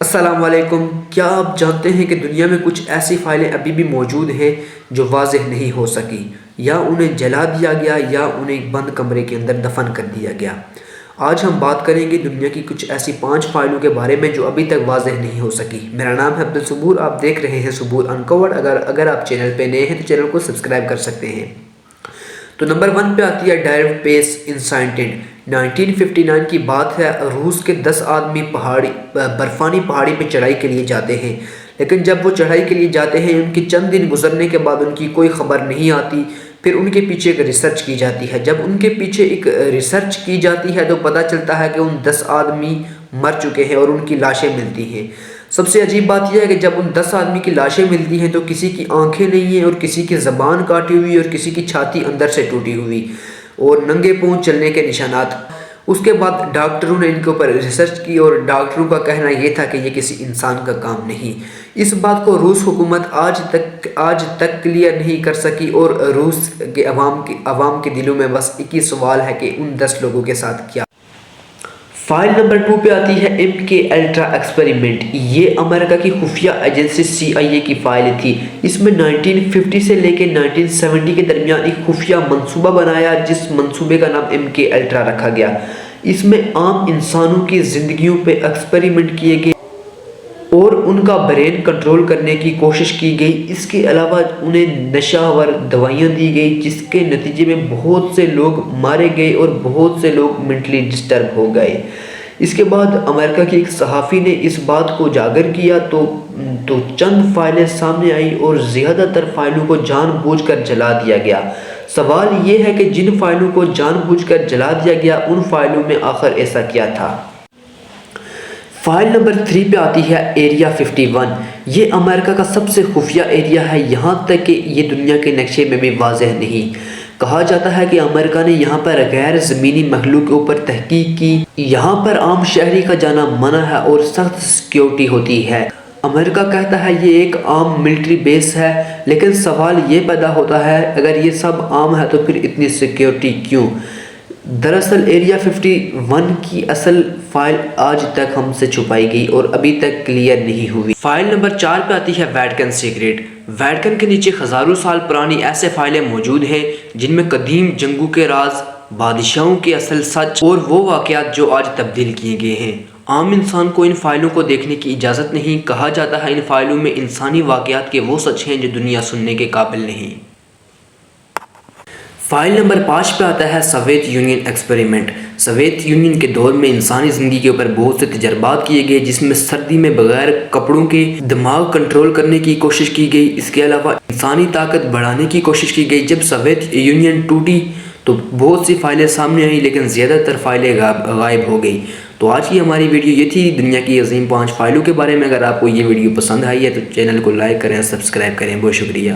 السلام علیکم۔ کیا آپ جانتے ہیں کہ دنیا میں کچھ ایسی فائلیں ابھی بھی موجود ہیں جو واضح نہیں ہو سکی، یا انہیں جلا دیا گیا یا انہیں بند کمرے کے اندر دفن کر دیا گیا؟ آج ہم بات کریں گے دنیا کی کچھ ایسی 5 فائلوں کے بارے میں جو ابھی تک واضح نہیں ہو سکی۔ میرا نام ہے عبدالصبور، آپ دیکھ رہے ہیں صبور انکورڈ۔ اگر آپ چینل پہ نئے ہیں تو چینل کو سبسکرائب کر سکتے ہیں۔ تو نمبر 1 پہ آتی ہے ڈائریو پیس انسائٹنٹ۔ 1959 کی بات ہے، روس کے 10 آدمی برفانی پہاڑی پہ چڑھائی کے لیے جاتے ہیں، لیکن جب وہ چڑھائی کے لیے جاتے ہیں ان کی چند دن گزرنے کے بعد ان کی کوئی خبر نہیں آتی۔ پھر ان کے پیچھے ایک ریسرچ کی جاتی ہے۔ جب ان کے پیچھے ایک ریسرچ کی جاتی ہے تو پتہ چلتا ہے کہ ان 10 آدمی مر چکے ہیں اور ان کی لاشیں ملتی ہیں۔ سب سے عجیب بات یہ ہے کہ جب ان 10 آدمی کی لاشیں ملتی ہیں تو کسی کی آنکھیں نہیں ہیں اور کسی کی زبان کاٹی ہوئی اور کسی کی چھاتی اندر سے ٹوٹی ہوئی اور ننگے پاؤں چلنے کے نشانات۔ اس کے بعد ڈاکٹروں نے ان کے اوپر ریسرچ کی اور ڈاکٹروں کا کہنا یہ تھا کہ یہ کسی انسان کا کام نہیں۔ اس بات کو روس حکومت آج تک کلیئر نہیں کر سکی اور روس کے عوام کے دلوں میں بس ایک ہی سوال ہے کہ ان 10 لوگوں کے ساتھ کیا۔ فائل نمبر 2 پہ آتی ہے MK الٹرا ایکسپیریمنٹ۔ یہ امریکہ کی خفیہ ایجنسی CIA کی فائل تھی۔ اس میں 1950 سے لے کے 1970 کے درمیان ایک خفیہ منصوبہ بنایا جس منصوبے کا نام MK الٹرا رکھا گیا۔ اس میں عام انسانوں کی زندگیوں پہ ایکسپیریمنٹ کیے گئے اور ان کا برین کنٹرول کرنے کی کوشش کی گئی۔ اس کے علاوہ انہیں نشہ آور دوائیاں دی گئی جس کے نتیجے میں بہت سے لوگ مارے گئے اور بہت سے لوگ مینٹلی ڈسٹرب ہو گئے۔ اس کے بعد امریکہ کی ایک صحافی نے اس بات کو اجاگر کیا تو چند فائلیں سامنے آئی اور زیادہ تر فائلوں کو جان بوجھ کر جلا دیا گیا۔ سوال یہ ہے کہ جن فائلوں کو جان بوجھ کر جلا دیا گیا ان فائلوں میں آخر ایسا کیا تھا؟ فائل نمبر 3 پہ آتی ہے ایریا 51۔ یہ امریکہ کا سب سے خفیہ ایریا ہے، یہاں تک کہ یہ دنیا کے نقشے میں بھی واضح نہیں۔ کہا جاتا ہے کہ امریکہ نے یہاں پر غیر زمینی مخلوق کے اوپر تحقیق کی۔ یہاں پر عام شہری کا جانا منع ہے اور سخت سیکیورٹی ہوتی ہے۔ امریکہ کہتا ہے یہ ایک عام ملٹری بیس ہے، لیکن سوال یہ پیدا ہوتا ہے اگر یہ سب عام ہے تو پھر اتنی سیکیورٹی کیوں؟ دراصل ایریا 51 کی اصل فائل آج تک ہم سے چھپائی گئی اور ابھی تک کلیئر نہیں ہوئی۔ فائل نمبر 4 پہ آتی ہے ویٹیکن سیکریٹ۔ ویٹیکن کے نیچے ہزاروں سال پرانی ایسے فائلیں موجود ہیں جن میں قدیم جنگوں کے راز، بادشاہوں کے اصل سچ اور وہ واقعات جو آج تبدیل کیے گئے ہیں۔ عام انسان کو ان فائلوں کو دیکھنے کی اجازت نہیں۔ کہا جاتا ہے ان فائلوں میں انسانی واقعات کے وہ سچ ہیں جو دنیا سننے کے قابل نہیں۔ فائل نمبر 5 پہ آتا ہے Soviet union experiment. Soviet union کے دور میں انسانی زندگی کے اوپر بہت سے تجربات کیے گئے جس میں سردی میں بغیر کپڑوں کے دماغ کنٹرول کرنے کی کوشش کی گئی۔ اس کے علاوہ انسانی طاقت بڑھانے کی کوشش کی گئی۔ جب سوویت یونین ٹوٹی تو بہت سی فائلیں سامنے آئیں لیکن زیادہ تر فائلیں غائب ہو گئی۔ تو آج کی ہماری ویڈیو یہ تھی دنیا کی عظیم 5 فائلوں کے بارے میں۔ اگر آپ کو یہ ویڈیو پسند آئی ہے تو چینل کو لائک کریں، سبسکرائب کریں۔ بہت شکریہ۔